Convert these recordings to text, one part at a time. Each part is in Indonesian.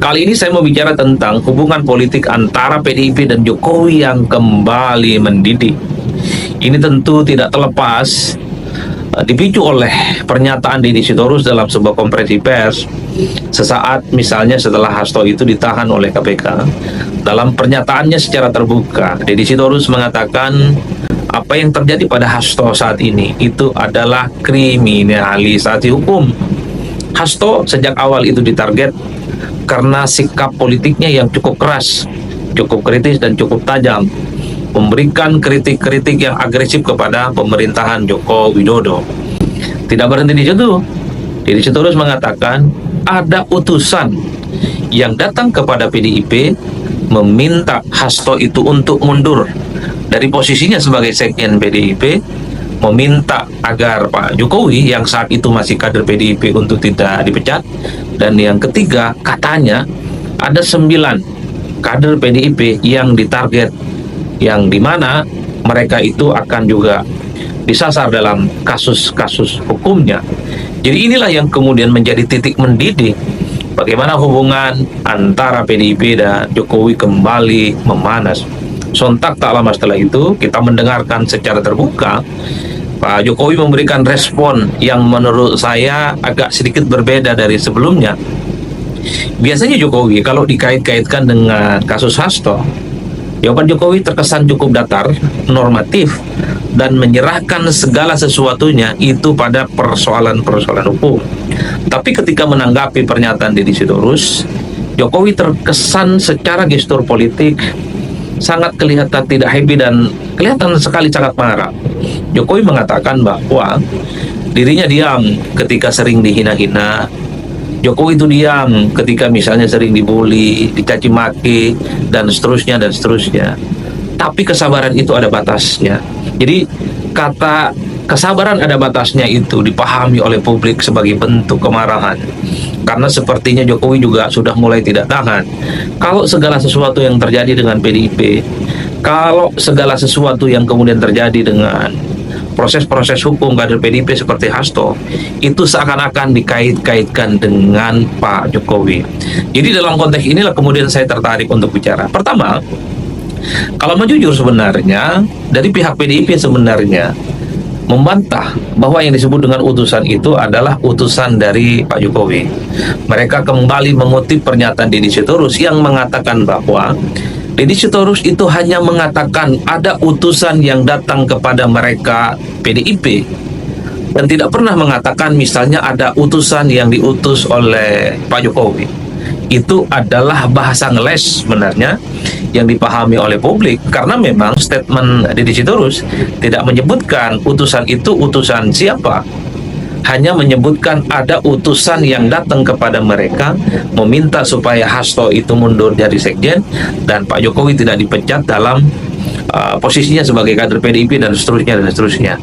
Kali ini saya mau bicara tentang hubungan politik antara PDIP dan Jokowi yang kembali mendidih. Ini tentu tidak terlepas dipicu oleh pernyataan Deddy Sitorus dalam sebuah konferensi pers sesaat misalnya setelah Hasto itu ditahan oleh KPK. Dalam pernyataannya secara terbuka, Deddy Sitorus mengatakan apa yang terjadi pada Hasto saat ini itu adalah kriminalisasi hukum. Hasto sejak awal itu ditarget karena sikap politiknya yang cukup keras, cukup kritis dan cukup tajam, memberikan kritik-kritik yang agresif kepada pemerintahan Joko Widodo. Tidak berhenti di situ, Deddy Sitorus mengatakan ada utusan yang datang kepada PDIP meminta Hasto itu untuk mundur dari posisinya sebagai sekjen PDIP, meminta agar Pak Jokowi yang saat itu masih kader PDIP untuk tidak dipecat. Dan yang ketiga, katanya ada 9 kader PDIP yang ditarget, yang dimana mereka itu akan juga disasar dalam kasus-kasus hukumnya. Jadi inilah yang kemudian menjadi titik mendidih bagaimana hubungan antara PDIP dan Jokowi kembali memanas. Sontak tak lama setelah itu kita mendengarkan secara terbuka Pak Jokowi memberikan respon yang menurut saya agak sedikit berbeda dari sebelumnya. Biasanya Jokowi kalau dikait-kaitkan dengan kasus Hasto, jawaban Jokowi terkesan cukup datar, normatif, dan menyerahkan segala sesuatunya itu pada persoalan-persoalan hukum. Tapi ketika menanggapi pernyataan Deddy Sitorus, Jokowi terkesan secara gestur politik sangat kelihatan tidak happy dan kelihatan sekali sangat marah. Jokowi mengatakan bahwa dirinya diam ketika sering dihina-hina. Jokowi itu diam ketika misalnya sering dibully, dicaci maki, dan seterusnya dan seterusnya. Tapi kesabaran itu ada batasnya. Jadi kata kesabaran ada batasnya itu dipahami oleh publik sebagai bentuk kemarahan. Karena sepertinya Jokowi juga sudah mulai tidak tahan. Kalau segala sesuatu yang terjadi dengan PDIP, kalau segala sesuatu yang kemudian terjadi dengan proses-proses hukum kader PDIP seperti Hasto, itu seakan-akan dikait-kaitkan dengan Pak Jokowi. Jadi dalam konteks inilah kemudian saya tertarik untuk bicara. Pertama, kalau mau jujur sebenarnya, dari pihak PDIP sebenarnya membantah bahwa yang disebut dengan utusan itu adalah utusan dari Pak Jokowi. Mereka kembali mengutip pernyataan Deddy Sitorus yang mengatakan bahwa Deddy Sitorus itu hanya mengatakan ada utusan yang datang kepada mereka PDIP dan tidak pernah mengatakan misalnya ada utusan yang diutus oleh Pak Jokowi. Itu adalah bahasa ngeles sebenarnya yang dipahami oleh publik, karena memang statement Deddy Sitorus tidak menyebutkan utusan itu utusan siapa, hanya menyebutkan ada utusan yang datang kepada mereka meminta supaya Hasto itu mundur dari sekjen dan Pak Jokowi tidak dipecat dalam posisinya sebagai kader PDIP dan seterusnya dan seterusnya.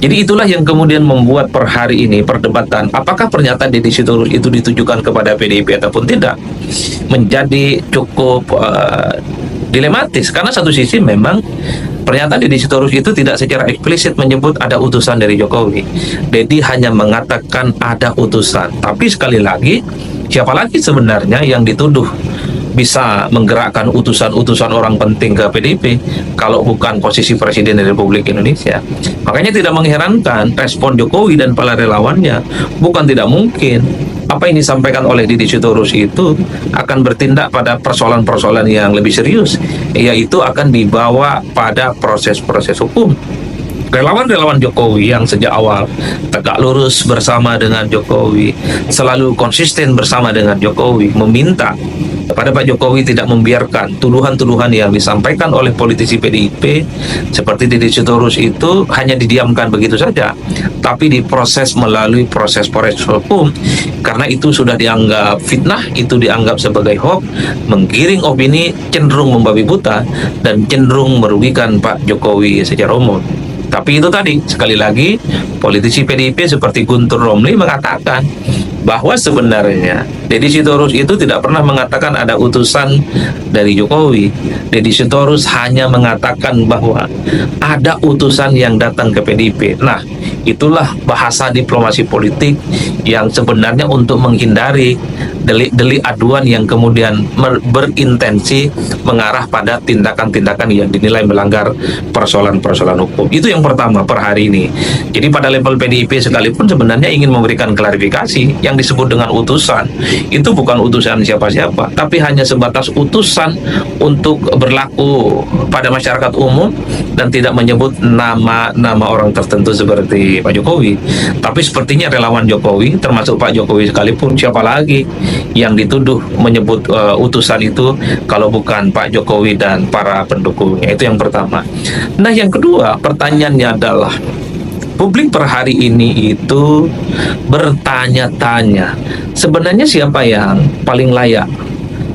Jadi itulah yang kemudian membuat per hari ini perdebatan apakah pernyataan Deddy Sitorus itu ditujukan kepada PDIP ataupun tidak menjadi cukup dilematis, karena satu sisi memang pernyataan Deddy Sitorus itu tidak secara eksplisit menyebut ada utusan dari Jokowi. Deddy hanya mengatakan ada utusan. Tapi sekali lagi, siapa lagi sebenarnya yang dituduh bisa menggerakkan utusan-utusan orang penting ke PDIP kalau bukan posisi Presiden Republik Indonesia? Makanya tidak mengherankan respon Jokowi dan para relawannya bukan tidak mungkin apa yang disampaikan oleh Deddy Sitorus itu akan bertindak pada persoalan-persoalan yang lebih serius, yaitu akan dibawa pada proses-proses hukum. Relawan-relawan Jokowi yang sejak awal tegak lurus bersama dengan Jokowi, selalu konsisten bersama dengan Jokowi, meminta kepada Pak Jokowi tidak membiarkan tuduhan-tuduhan yang disampaikan oleh politisi PDIP seperti Deddy Sitorus itu hanya didiamkan begitu saja, tapi diproses melalui proses-proses hukum, karena itu sudah dianggap fitnah, itu dianggap sebagai hoax, menggiring opini, cenderung membabi buta, dan cenderung merugikan Pak Jokowi secara umum. Tapi itu tadi, sekali lagi, politisi PDIP seperti Guntur Romli mengatakan bahwa sebenarnya Deddy Sitorus itu tidak pernah mengatakan ada utusan dari Jokowi. Deddy Sitorus hanya mengatakan bahwa ada utusan yang datang ke PDIP. Nah, Itulah bahasa diplomasi politik yang sebenarnya untuk menghindari delik-delik aduan yang kemudian berintensi mengarah pada tindakan-tindakan yang dinilai melanggar persoalan-persoalan hukum. Itu yang pertama per hari ini. Jadi pada level PDIP sekalipun sebenarnya ingin memberikan klarifikasi yang disebut dengan utusan. Itu bukan utusan siapa-siapa, tapi hanya sebatas utusan untuk berlaku pada masyarakat umum dan tidak menyebut nama orang tertentu seperti Pak Jokowi. Tapi sepertinya relawan Jokowi, termasuk Pak Jokowi sekalipun, siapa lagi yang dituduh menyebut utusan itu kalau bukan Pak Jokowi dan para pendukungnya. Itu yang pertama. Nah, yang kedua, pertanyaannya adalah publik per hari ini itu bertanya-tanya, sebenarnya siapa yang paling layak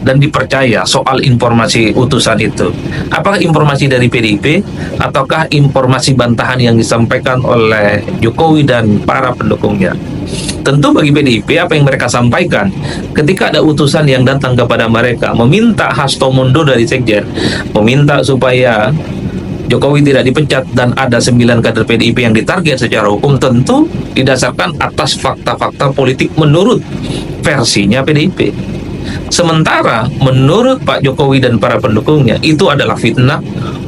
dan dipercaya soal informasi utusan itu? Apakah informasi dari PDIP ataukah informasi bantahan yang disampaikan oleh Jokowi dan para pendukungnya? Tentu bagi PDIP apa yang mereka sampaikan ketika ada utusan yang datang kepada mereka meminta Hasto mundur dari sekjen, meminta supaya Jokowi tidak dipecat dan ada 9 kader PDIP yang ditarget secara hukum, tentu didasarkan atas fakta-fakta politik menurut versinya PDIP. Sementara menurut Pak Jokowi dan para pendukungnya itu adalah fitnah,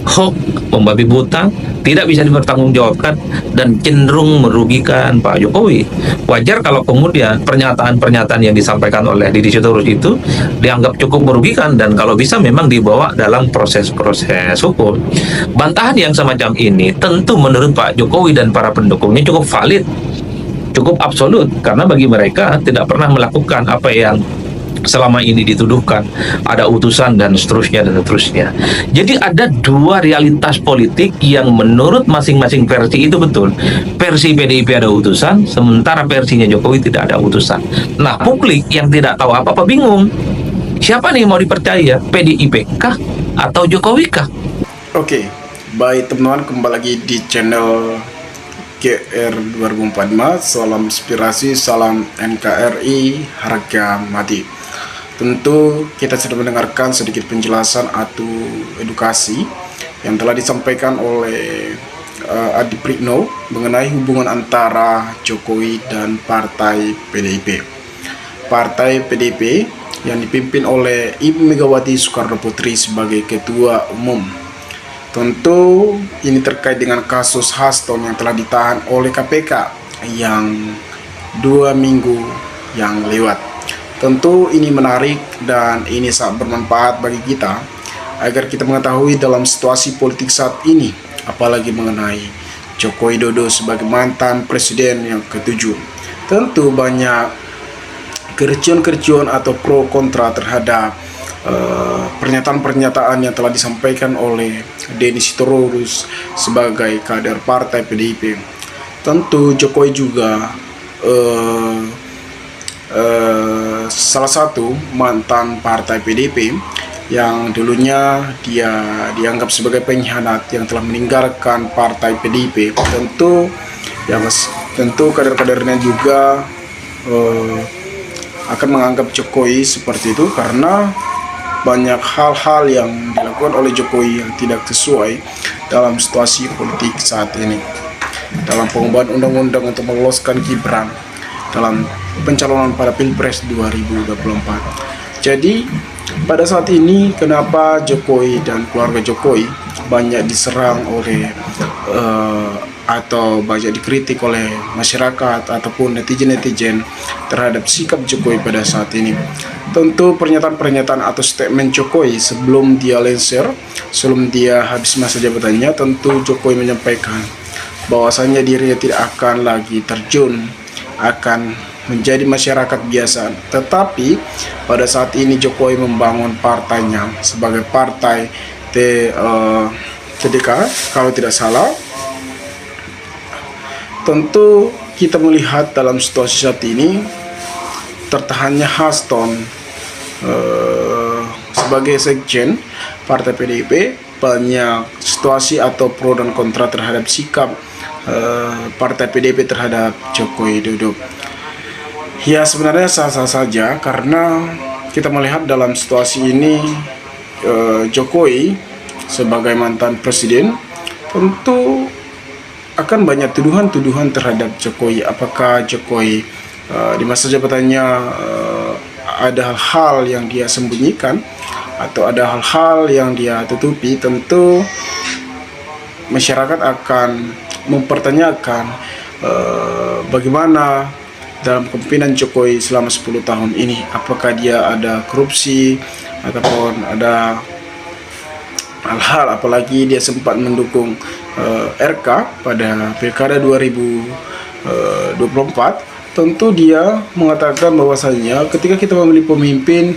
hoax, membabi buta, tidak bisa dipertanggungjawabkan dan cenderung merugikan Pak Jokowi. Wajar kalau kemudian pernyataan-pernyataan yang disampaikan oleh Didi Sitorus itu dianggap cukup merugikan dan kalau bisa memang dibawa dalam proses-proses hukum. Bantahan yang semacam ini tentu menurut Pak Jokowi dan para pendukungnya cukup valid, cukup absolut, karena bagi mereka tidak pernah melakukan apa yang selama ini dituduhkan, ada utusan dan seterusnya. Jadi ada dua realitas politik yang menurut masing-masing versi itu betul. Versi PDIP ada utusan, sementara versinya Jokowi tidak ada utusan. Nah, publik yang tidak tahu apa-apa bingung. Siapa nih mau dipercaya? PDIP kah atau Jokowi kah? Oke, baik teman-teman, kembali lagi di channel GR 2045. Salam inspirasi, salam NKRI, harga mati. Tentu kita sudah mendengarkan sedikit penjelasan atau edukasi yang telah disampaikan oleh Adi Prigno mengenai hubungan antara Jokowi dan Partai PDIP. Partai PDIP yang dipimpin oleh Ibu Megawati Soekarno Putri sebagai Ketua Umum. Tentu ini terkait dengan kasus Hasto yang telah ditahan oleh KPK yang 2 minggu yang lewat. Tentu ini menarik dan ini sangat bermanfaat bagi kita agar kita mengetahui dalam situasi politik saat ini, apalagi mengenai Joko Widodo sebagai mantan presiden yang ke-7. Tentu banyak kerecian-kerecian atau pro kontra terhadap pernyataan-pernyataan yang telah disampaikan oleh Didi Sitorus sebagai kader partai PDIP. Tentu Jokowi juga salah satu mantan partai PDIP yang dulunya dia dianggap sebagai pengkhianat yang telah meninggalkan partai PDIP. Tentu kader-kadernya juga akan menganggap Jokowi seperti itu karena banyak hal-hal yang dilakukan oleh Jokowi yang tidak sesuai dalam situasi politik saat ini. Dalam pengubahan undang-undang untuk meloloskan Gibran dalam pencalonan pada Pilpres 2024. Jadi pada saat ini kenapa Jokowi dan keluarga Jokowi banyak diserang oleh atau banyak dikritik oleh masyarakat ataupun netizen-netizen terhadap sikap Jokowi pada saat ini? Tentu pernyataan-pernyataan atau statement Jokowi sebelum dia lengser, sebelum dia habis masa jabatannya, tentu Jokowi menyampaikan bahwasannya dirinya tidak akan lagi terjun, akan menjadi masyarakat biasa. Tetapi pada saat ini Jokowi membangun partainya sebagai partai TDK kalau tidak salah. Tentu kita melihat dalam situasi saat ini tertahannya Hasto sebagai sekjen partai PDIP, banyak situasi atau pro dan kontra terhadap sikap partai PDIP terhadap Joko Widodo. Ya, sebenarnya sah-sah saja karena kita melihat dalam situasi ini Jokowi sebagai mantan presiden tentu akan banyak tuduhan-tuduhan terhadap Jokowi. Apakah Jokowi di masa jabatannya ada hal-hal yang dia sembunyikan atau ada hal-hal yang dia tutupi? Tentu masyarakat akan mempertanyakan bagaimana dalam kepemimpinan Jokowi selama 10 tahun ini. Apakah dia ada korupsi ataupun ada hal-hal, apalagi dia sempat mendukung RK pada Pilkada 2024. Tentu dia mengatakan bahwasanya ketika kita memilih pemimpin,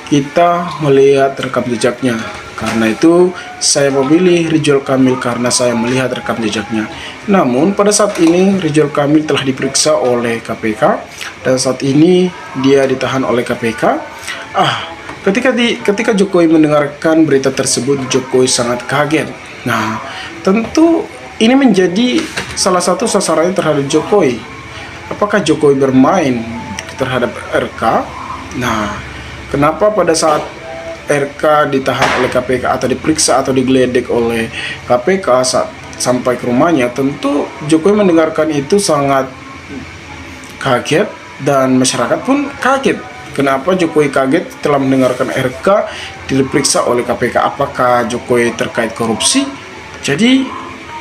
kita melihat rekam jejaknya. Karena itu saya memilih Ridwan Kamil karena saya melihat rekam jejaknya. Namun pada saat ini Ridwan Kamil telah diperiksa oleh KPK dan saat ini dia ditahan oleh KPK. Ketika Jokowi mendengarkan berita tersebut, Jokowi sangat kaget. Nah, tentu ini menjadi salah satu sasarannya terhadap Jokowi. Apakah Jokowi bermain terhadap RK? Nah, kenapa pada saat RK ditahan oleh KPK atau diperiksa atau digeledek oleh KPK saat sampai ke rumahnya, tentu Jokowi mendengarkan itu sangat kaget dan masyarakat pun kaget. Kenapa Jokowi kaget setelah mendengarkan RK diperiksa oleh KPK? Apakah Jokowi terkait korupsi? Jadi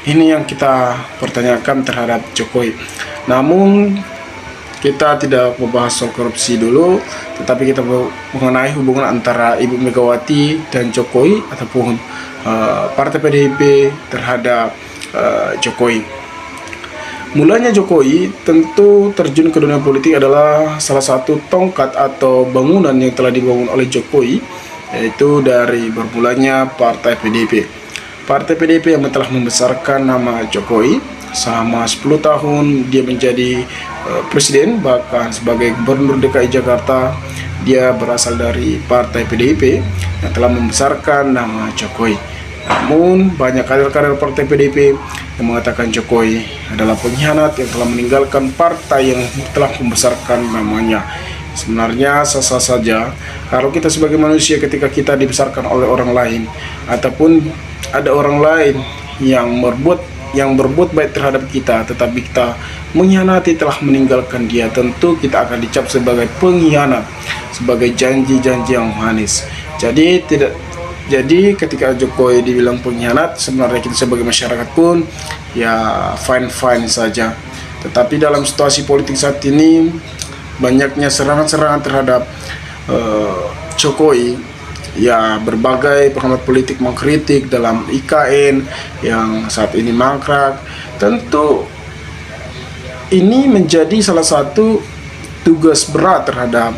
ini yang kita pertanyakan terhadap Jokowi. Namun kita tidak membahas soal korupsi dulu, tetapi kita mengenai hubungan antara Ibu Megawati dan Jokowi ataupun Partai PDIP terhadap Jokowi. Mulanya Jokowi tentu terjun ke dunia politik adalah salah satu tongkat atau bangunan yang telah dibangun oleh Jokowi, yaitu dari bermulanya Partai PDIP. Partai PDIP yang telah membesarkan nama Jokowi. Selama 10 tahun dia menjadi presiden, bahkan sebagai gubernur DKI Jakarta dia berasal dari Partai PDIP yang telah membesarkan nama Jokowi. Namun banyak kader-kader Partai PDIP yang mengatakan Jokowi adalah pengkhianat yang telah meninggalkan partai yang telah membesarkan namanya. Sebenarnya sah-sah saja kalau kita sebagai manusia ketika kita dibesarkan oleh orang lain ataupun ada orang lain yang berbuat baik terhadap kita, tetapi kita mengkhianati, telah meninggalkan dia, tentu kita akan dicap sebagai pengkhianat, sebagai janji-janji yang manis. Jadi ketika Jokowi dibilang pengkhianat, sebenarnya kita sebagai masyarakat pun ya fine-fine saja. Tetapi dalam situasi politik saat ini banyaknya serangan-serangan terhadap Jokowi. Ya, berbagai pengamat politik mengkritik dalam IKN yang saat ini mangkrak. Tentu ini menjadi salah satu tugas berat terhadap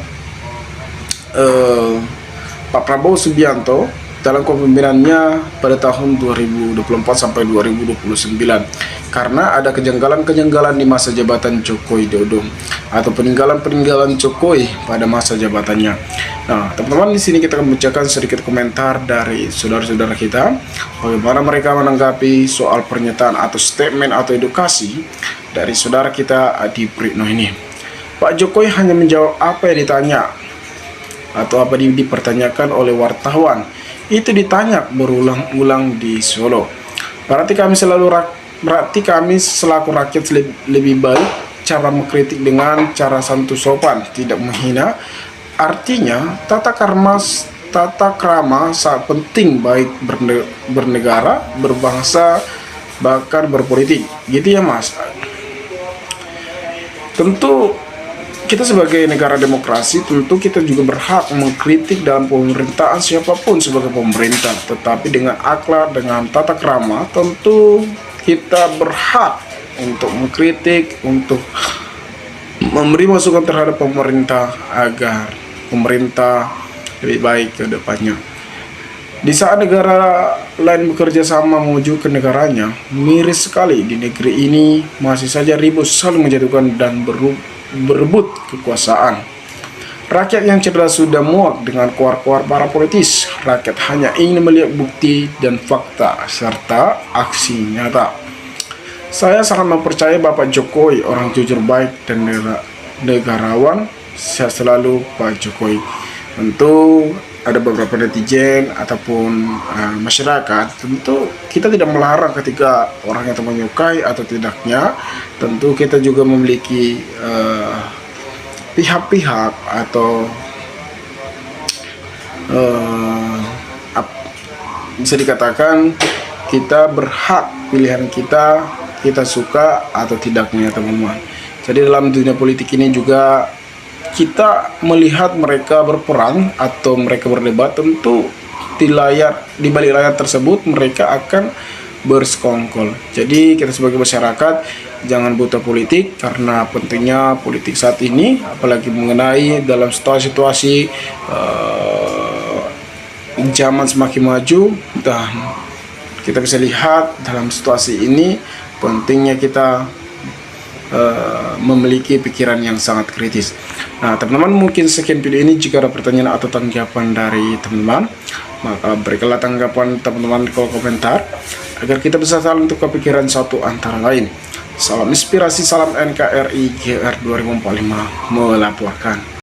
Pak Prabowo Subianto dalam kepemimpinannya pada tahun 2024 sampai 2029, karena ada kejanggalan-kejanggalan di masa jabatan Joko Widodo atau peninggalan-peninggalan Jokowi pada masa jabatannya. Nah, teman-teman, di sini kita akan membacakan sedikit komentar dari saudara-saudara kita, bagaimana mereka menanggapi soal pernyataan atau statement atau edukasi dari saudara kita Adi Pritno ini. Pak Jokowi hanya menjawab apa yang ditanya atau apa dipertanyakan oleh wartawan. Itu ditanya berulang-ulang di Solo. Berarti kami selaku rakyat lebih baik cara mengkritik dengan cara santun sopan, tidak menghina. Artinya tata krama sangat penting, baik bernegara, berbangsa, bahkan berpolitik. Gitu ya, Mas. Tentu kita sebagai negara demokrasi, tentu kita juga berhak mengkritik dalam pemerintahan siapapun sebagai pemerintah, tetapi dengan akhlak, dengan tata krama, tentu kita berhak untuk mengkritik, untuk memberi masukan terhadap pemerintah agar pemerintah lebih baik ke depannya. Di saat negara lain bekerja sama memajukan negaranya, miris sekali di negeri ini masih saja ribut saling menjatuhkan dan berebut kekuasaan. Rakyat yang cerdas sudah muak dengan koar-koar para politis. Rakyat hanya ingin melihat bukti dan fakta serta aksi nyata. Saya sangat mempercayai Bapak Jokowi, orang jujur, baik dan negarawan. Sehat selalu Pak Jokowi. Tentu ada beberapa netizen ataupun masyarakat, tentu kita tidak melarang ketika orang itu menyukai atau tidaknya. Tentu kita juga memiliki pihak-pihak atau bisa dikatakan kita berhak pilihan kita suka atau tidaknya, teman-teman. Jadi dalam dunia politik ini juga kita melihat mereka berperang atau mereka berdebat, tentu di balik layar tersebut mereka akan bersekongkol. Jadi kita sebagai masyarakat jangan buta politik, karena pentingnya politik saat ini, apalagi mengenai dalam situasi zaman semakin maju, dan kita bisa lihat dalam situasi ini pentingnya kita memiliki pikiran yang sangat kritis. Nah, teman-teman, mungkin sekian video ini. Jika ada pertanyaan atau tanggapan dari teman-teman, maka berikanlah tanggapan teman-teman di kolom komentar agar kita bisa saling tukar pikiran satu antara lain. Salam inspirasi, salam NKRI GR 2045 melaporkan.